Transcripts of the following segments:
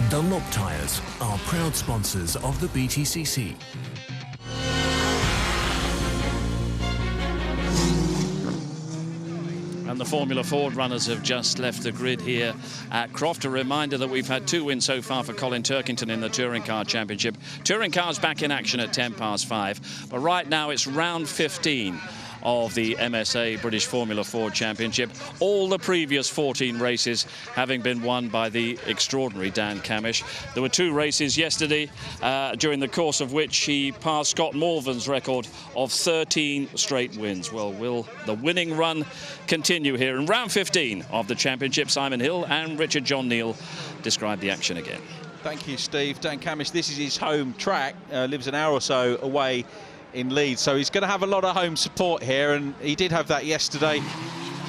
Dunlop Tyres are proud sponsors of the BTCC. And the Formula Ford runners have just left the grid here at Croft. A reminder that we've had 2 wins so far for Colin Turkington in the Touring Car Championship. Touring Cars back in action at 5:10. But right now it's round 15 of the MSA British Formula Ford Championship. All the previous 14 races having been won by the extraordinary Dan Camish. There were 2 races yesterday, during the course of which he passed Scott Morven's record of 13 straight wins. Well, will the winning run continue here? In round 15 of the championship, Simon Hill and Richard John Neal describe the action again. Thank you, Steve. Dan Camish, this is his home track, lives an hour or so away in Leeds, so he's going to have a lot of home support here, and he did have that yesterday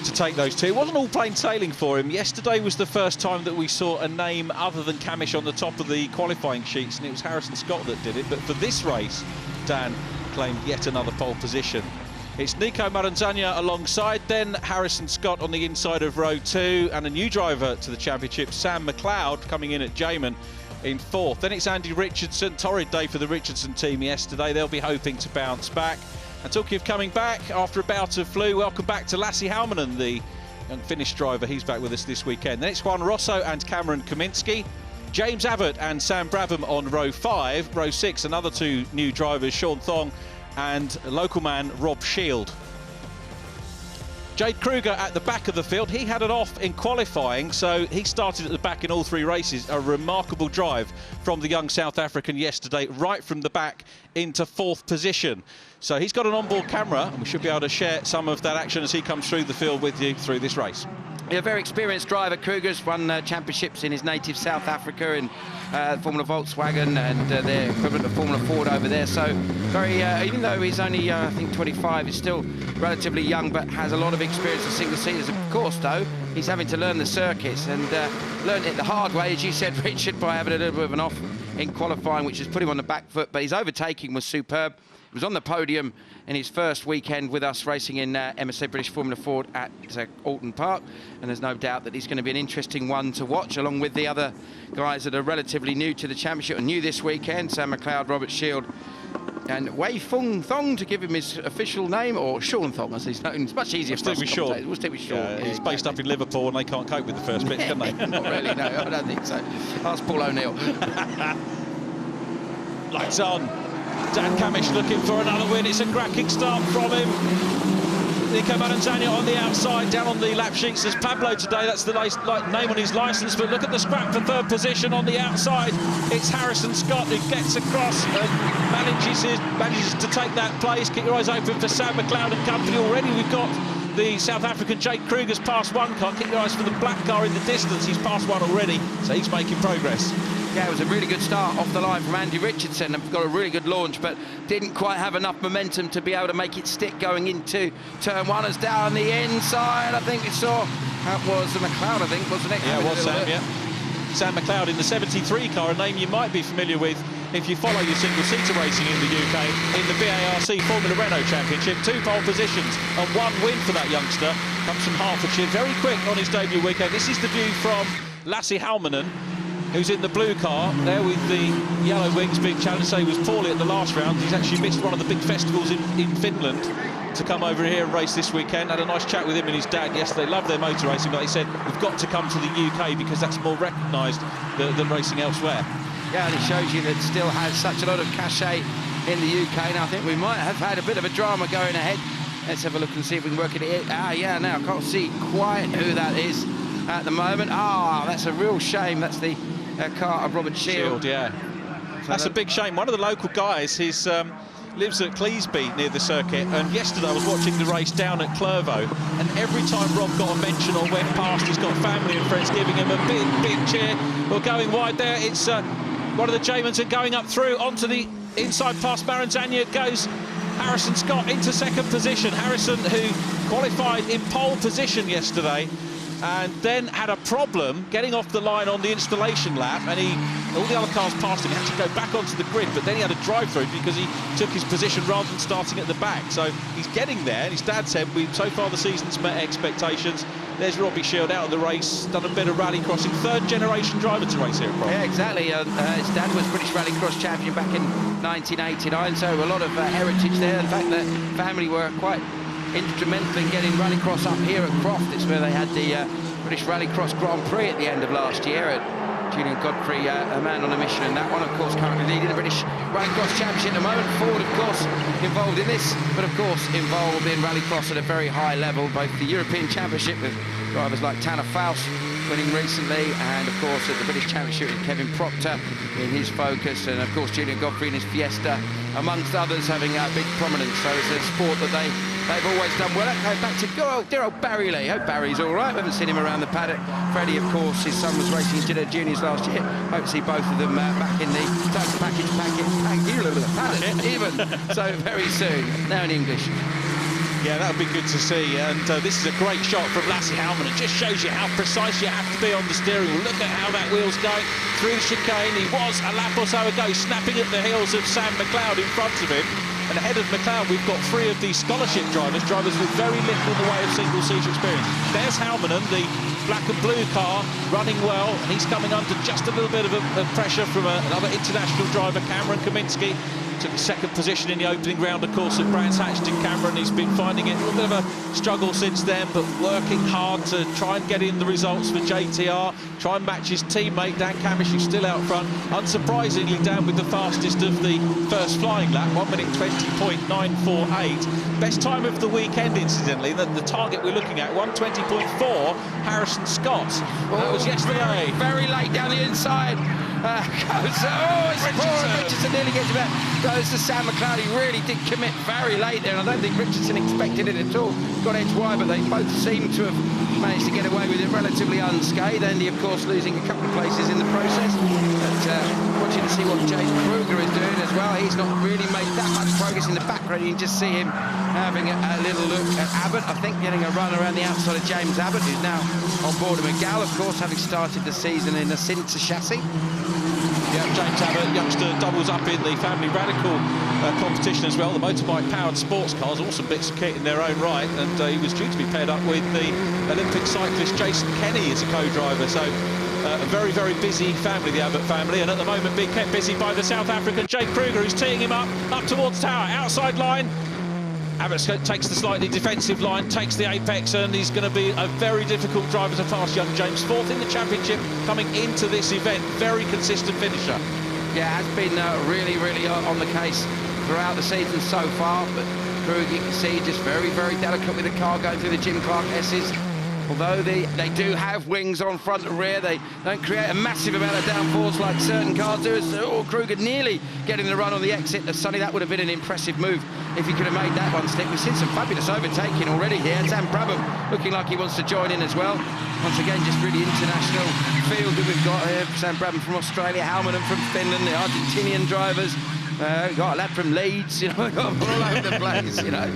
to take those 2. It wasn't all plain sailing for him. Yesterday was the first time that we saw a name other than Camish on the top of the qualifying sheets, and it was Harrison Scott that did it. But for this race, Dan claimed yet another pole position. It's Nico Maranzagna alongside, then Harrison Scott on the inside of row 2, and a new driver to the championship, Sam McLeod, coming in at Jamin in 4th. Then it's Andy Richardson. Torrid day for the Richardson team yesterday. They'll be hoping to bounce back. And talking of coming back after a bout of flu, welcome back to Lassie Halmanen, the young Finnish driver. He's back with us this weekend. Then it's Juan Rosso and Cameron Kaminski. James Abbott and Sam Brabham on row 5. Row 6, another 2 new drivers, Sean Thong and local man Rob Shield. Jade Kruger at the back of the field. He had it off in qualifying, so he started at the back in all 3 races. A remarkable drive from the young South African yesterday, right from the back into 4th position. So he's got an onboard camera, and we should be able to share some of that action as he comes through the field with you through this race. Yeah, very experienced driver. Kruger's won championships in his native South Africa in Formula Volkswagen and their equivalent of Formula Ford over there. So very, even though he's only, I think, 25, he's still relatively young, but has a lot of experience in single-seaters. Of course, though, he's having to learn the circuits and learned it the hard way, as you said, Richard, by having a little bit of an off in qualifying, which has put him on the back foot. But his overtaking was superb. He was on the podium in his first weekend with us racing in MSA British Formula Ford at Alton Park, and there's no doubt that he's going to be an interesting one to watch, along with the other guys that are relatively new to the championship and new this weekend, Sam McLeod, Robert Shield and Wei Fung Thong, to give him his official name, or Sean Thong as he's known. It's much easier for us. We'll stick with Sean. Yeah, he's based up in Liverpool and they can't cope with the first bit, can they? Not really, no, I don't think so. Ask Paul O'Neill. Lights on. Dan Camish looking for another win. It's a cracking start from him. Nico Maranzagna on the outside, down on the lap sheets. There's Pablo today, that's the name on his licence, but look at the scrap for 3rd position on the outside. It's Harrison Scott who gets across and manages to take that place. Keep your eyes open for Sam McLeod and company. Already we've got the South African Jake Kruger's passed 1 car. Keep your eyes for the black car in the distance. He's passed 1 already, so he's making progress. Yeah, it was a really good start off the line from Andy Richardson, and got a really good launch, but didn't quite have enough momentum to be able to make it stick going into turn 1. As down the inside, I think we saw, that was the McLeod, I think, wasn't it? Yeah, it was Sam, yeah. Sam McLeod in the 73 car, a name you might be familiar with if you follow your single-seater racing in the UK, in the BARC Formula Renault Championship. 2 pole positions and 1 win for that youngster. Comes from Hertfordshire, very quick on his debut weekend. This is the view from Lassie Halmanen, who's in the blue car there with the yellow wings being challenged. So he was poorly at the last round. He's actually missed one of the big festivals in Finland to come over here and race this weekend. Had a nice chat with him and his dad yesterday. Love their motor racing, but they said we've got to come to the UK because that's more recognised than racing elsewhere. Yeah, and it shows you that it still has such a lot of cachet in the UK. Now I think we might have had a bit of a drama going ahead. Let's have a look and see if we can work it out. Yeah, now I can't see quite who that is at the moment. That's a real shame. That's the car of Robert Shield. Yeah. So that's a big shame. One of the local guys, he's lives at Cleesby near the circuit, and yesterday I was watching the race down at Clervaux, and every time Rob got a mention or went past, he's got family and friends giving him a big cheer. We're going wide there. It's one of the Jamans, and going up through onto the inside past Maranzagna goes Harrison Scott into 2nd position. Harrison, who qualified in pole position yesterday, and then had a problem getting off the line on the installation lap, and all the other cars passed him. He had to go back onto the grid, but then he had a drive-through because he took his position rather than starting at the back. So he's getting there, and his dad said, so far the season's met expectations. There's Robbie Shield out of the race, done a bit of rallycrossing, third-generation driver to race here at Croft. Yeah, exactly. His dad was British Rallycross champion back in 1989, so a lot of heritage there. In fact, the family were quite instrumental in getting rallycross up here at Croft. It's where they had the British Rallycross Grand Prix at the end of last year. Julian Godfrey, a man on a mission in that one, of course, currently leading the British Rallycross Championship at the moment. Ford, of course, involved in this, but of course involved in rallycross at a very high level, both the European Championship with drivers like Tanner Faust winning recently, and of course at the British Championship with Kevin Proctor in his Focus, and of course Julian Godfrey in his Fiesta, amongst others, having a big prominence. So it's a sport that they've always done well. Back to dear old Barry Lee. Hope Barry's all right. We haven't seen him around the paddock. Freddie, of course, his son was racing juniors last year. Hope to see both of them back in the package even. So very soon. Now in English. Yeah, that would be good to see. And this is a great shot from Lassie Howman. It just shows you how precise you have to be on the steering wheel. Look at how that wheel's going through the chicane. He was a lap or so ago snapping at the heels of Sam McLeod in front of him. And ahead of McLeod, we've got 3 of these scholarship drivers with very little in the way of single-seater experience. There's Halmanen, the black and blue car, running well, and he's coming under just a little bit of pressure from another international driver, Cameron Kaminski. Took second position in the opening round, of course, at Brands Hatched in Cameron. He's been finding it a little bit of a struggle since then, but working hard to try and get in the results for JTR, try and match his teammate, Dan Camish, who's still out front. Unsurprisingly, Dan with the fastest of the first flying lap, 1 minute 20.948. Best time of the weekend, incidentally, the target we're looking at, 1:20.4, Harrison Scott. That was yesterday. Very late down the inside. It's Richardson nearly gets about. Goes to Sam McLeod. He really did commit very late there, and I don't think Richardson expected it at all. Got edge wide, but they both seem to have managed to get away with it relatively unscathed. Andy, of course, losing a couple of places in the process. But watching to see what James Kruger is doing as well. He's not really made that much progress in the background. You can just see him having a little look at Abbott. I think getting a run around the outside of James Abbott, who's now on board of McGall, of course, having started the season in a Cinta chassis. Yeah, James Abbott, youngster, doubles up in the family radical competition as well. The motorbike-powered sports cars, awesome bits of kit in their own right, and he was due to be paired up with the Olympic cyclist Jason Kenny as a co-driver. So a very, very busy family, the Abbott family, and at the moment being kept busy by the South African Jake Kruger, who's teeing him up towards Tower, outside line. Abbott takes the slightly defensive line, takes the apex, and he's going to be a very difficult driver to pass, young James. 4th in the championship coming into this event. Very consistent finisher. Yeah, has been really, really on the case throughout the season so far. But Krug, you can see, just very, very delicate with the car going through the Jim Clark S's. Although they do have wings on front and rear, they don't create a massive amount of downforce like certain cars do. Kruger nearly getting the run on the exit of Sonny. That would have been an impressive move if he could have made that one stick. We've seen some fabulous overtaking already here. Sam Brabham looking like he wants to join in as well. Once again, just really international field that we've got here. Sam Brabham from Australia, Halmanen from Finland, the Argentinian drivers. We've got a lad from Leeds, you know, we've got all over the place, you know.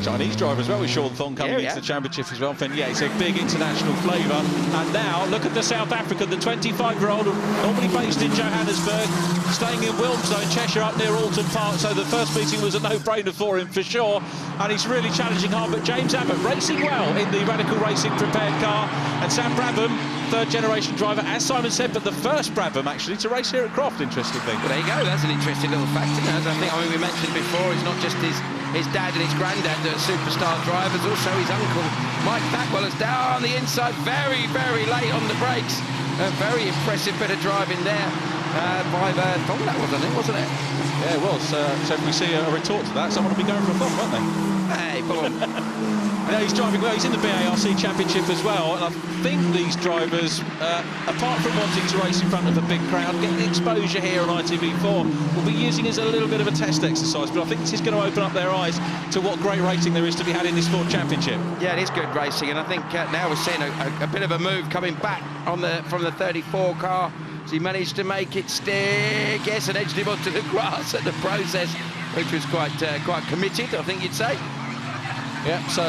Chinese driver as well, with Sean Thong coming into the championship as well. Yeah, it's a big international flavour. And now, look at the South African, the 25-year-old, normally based in Johannesburg, staying in Wilmslow in Cheshire up near Alton Park. So the first meeting was a no-brainer for him, for sure. And he's really challenging hard. But James Abbott racing well in the Radical Racing prepared car. And Sam Brabham, third-generation driver, as Simon said, but the first Brabham, actually, to race here at Croft, interestingly. Well, there you go. That's an interesting little fact. I mean, we mentioned before, it's not just his dad and his granddad that are superstar drivers, also his uncle Mike Backwell is down the inside very, very late on the brakes. A very impressive bit of driving there by Thong, that wasn't it? Yeah, it was. So if we see a retort to that, someone will be going for a Thong, won't they? Hey, come on. Yeah, he's driving well. He's in the BARC Championship as well, and I think these drivers, apart from wanting to race in front of a big crowd, getting the exposure here on ITV4, will be using it as a little bit of a test exercise. But I think this is going to open up their eyes to what great racing there is to be had in this Ford Championship. Yeah, it is good racing, and I think now we're seeing a bit of a move coming back from the 34 car. So he managed to make it stick, yes, and edged him onto the grass at the process, which was quite committed, I think you'd say. Yeah, so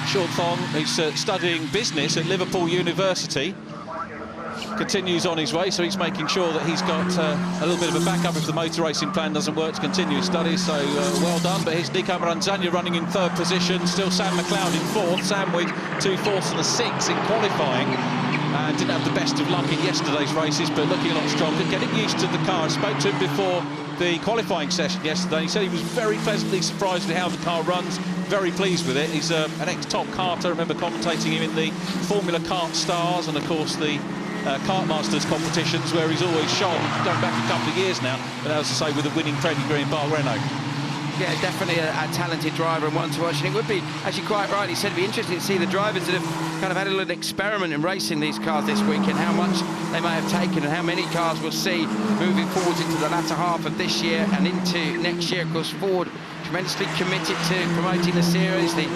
Sean Thong, who's studying business at Liverpool University. continues on his way, so he's making sure that he's got a little bit of a backup if the motor racing plan doesn't work to continue his studies. So well done. But here's Nico Maranzaglia running in 3rd position. Still Sam McLeod in 4th. Sam with 2 4ths and a 6 in qualifying. And didn't have the best of luck in yesterday's races, but looking a lot stronger, getting used to the car. I spoke to him before the qualifying session yesterday. He said he was very pleasantly surprised with how the car runs, very pleased with it. He's an ex-top karter. I remember commentating him in the Formula Kart Stars and, of course, the Kart Masters competitions, where he's always shone, going back a couple of years now, but as I say, with a winning pedigree in Bar Renault. Yeah, definitely a talented driver and one to watch. And it would be, actually quite right, he said it'd be interesting to see the drivers that have kind of had a little experiment in racing these cars this weekend, how much they may have taken and how many cars we'll see moving forwards into the latter half of this year and into next year. Of course, Ford tremendously committed to promoting the series. The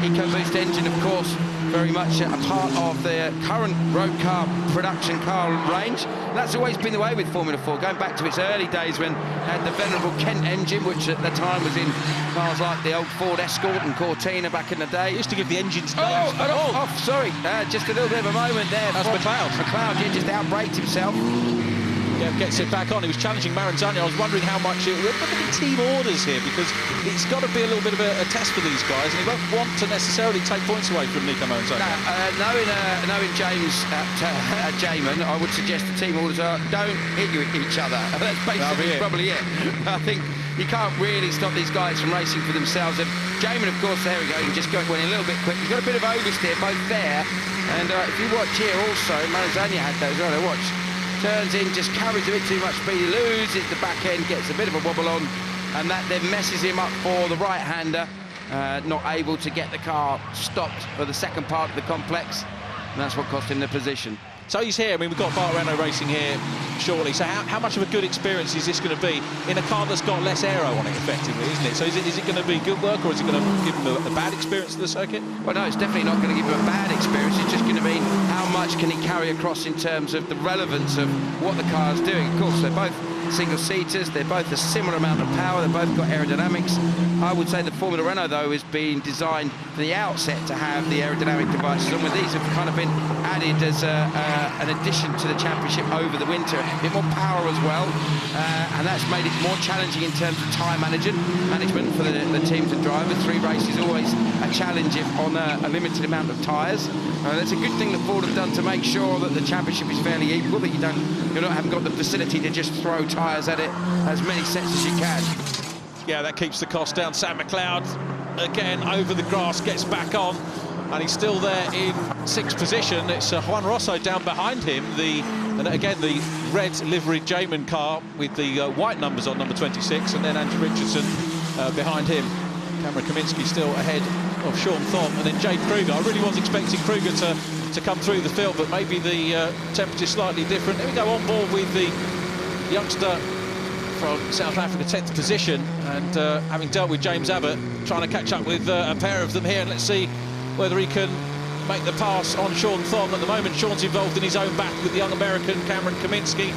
EcoBoost engine, of course, very much a part of the current road car production car range. And that's always been the way with Formula 4, going back to its early days when it had the venerable Kent engine, which at the time was in cars like the old Ford Escort and Cortina back in the day. Used to give the engines names. Off, sorry. Just a little bit of a moment there. That's McLeod. McLeod, he just outbraked himself. Yeah, gets it back on. He was challenging Maranzaglia. I was wondering how much we're looking at team orders here, because it's got to be a little bit of a test for these guys, and he won't want to necessarily take points away from Nico Maranzaglia. Knowing James at Jamin, I would suggest the team orders are don't hit you at each other. That's basically probably it. I think you can't really stop these guys from racing for themselves. And Jamin, of course, there we go, he just went a little bit quick. He's got a bit of oversteer both there, and if you watch here also, Maranzaglia had those. Right, watch. Turns in, just carries a bit too much speed, he loses the back end, gets a bit of a wobble on, and that then messes him up for the right-hander, not able to get the car stopped for the second part of the complex, and that's what cost him the position. So he's here. I mean, we've got Bart Renault racing here shortly. So how much of a good experience is this going to be in a car that's got less aero on it, effectively, isn't it? So is it going to be good work, or is it going to give him a bad experience to the circuit? Well, no, it's definitely not going to give him a bad experience. It's just going to mean how much can he carry across in terms of the relevance of what the car's doing. Of course, they're both single-seaters. They're both a similar amount of power. They've both got aerodynamics. I would say the Formula Renault, though, has been designed from the outset to have the aerodynamic devices, and with these have kind of been added as an addition to the championship over the winter. A bit more power as well, and that's made it more challenging in terms of tyre management for the teams and drivers. 3 races always a challenge on a limited amount of tyres. That's a good thing that Ford have done to make sure that the championship is fairly equal, that haven't got the facility to just throw tyres at it as many sets as you can. Yeah, that keeps the cost down. Sam McLeod, again, over the grass, gets back on, and he's still there in 6th position. It's Juan Rosso down behind him, and again, the red liveried Jamin car with the white numbers on number 26, and then Andrew Richardson behind him. Cameron Kaminski still ahead of Sean Thom, and then Jade Kruger. I really was expecting Kruger to come through the field, but maybe the temperature's slightly different. There we go, on board with the youngster from South Africa, 10th position, and having dealt with James Abbott, trying to catch up with a pair of them here, and let's see whether he can make the pass on Sean Thom. At the moment, Sean's involved in his own battle with the young American Cameron Kaminski.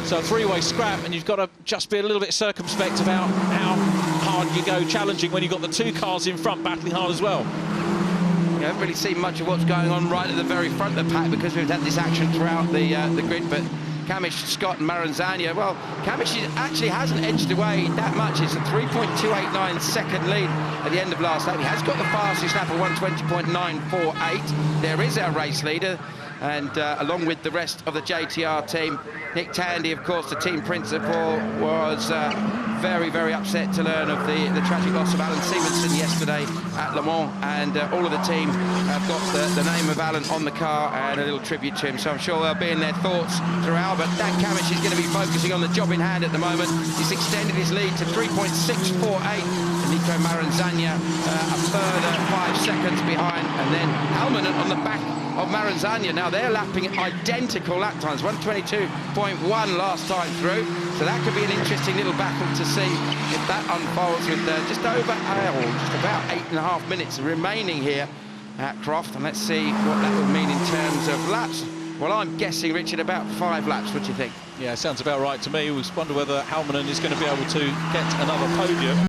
So a 3-way scrap, and you've got to just be a little bit circumspect about how hard you go challenging when you've got the 2 cars in front battling hard as well. I haven't really seen much of what's going on right at the very front of the pack, because we've had this action throughout the grid, but Cammish, Scott and Maranzaglia, well, Cammish actually hasn't edged away that much. It's a 3.289 second lead at the end of last lap. He has got the fastest lap of 1:20.948. There is our race leader, and along with the rest of the JTR team, Nick Tandy, of course, the team principal, was very, very upset to learn of the tragic loss of Alan Stevenson yesterday at Le Mans, and all of the team have got the name of Alan on the car and a little tribute to him, so I'm sure they'll be in their thoughts throughout. But Dan Cammish is going to be focusing on the job in hand at the moment. He's extended his lead to 3.648, and Nico Maranzaglia a further 5 seconds behind, and then Almanen on the back of Maranzaglia. Now they're lapping identical lap times, 1:22.1 last time through, so that could be an interesting little battle to see if that unfolds, with just about 8.5 minutes remaining here at Croft, and let's see what that will mean in terms of laps. Well, I'm guessing, Richard, about 5 laps. What do you think? Yeah, sounds about right to me. We wonder whether Halmanen is going to be able to get another podium.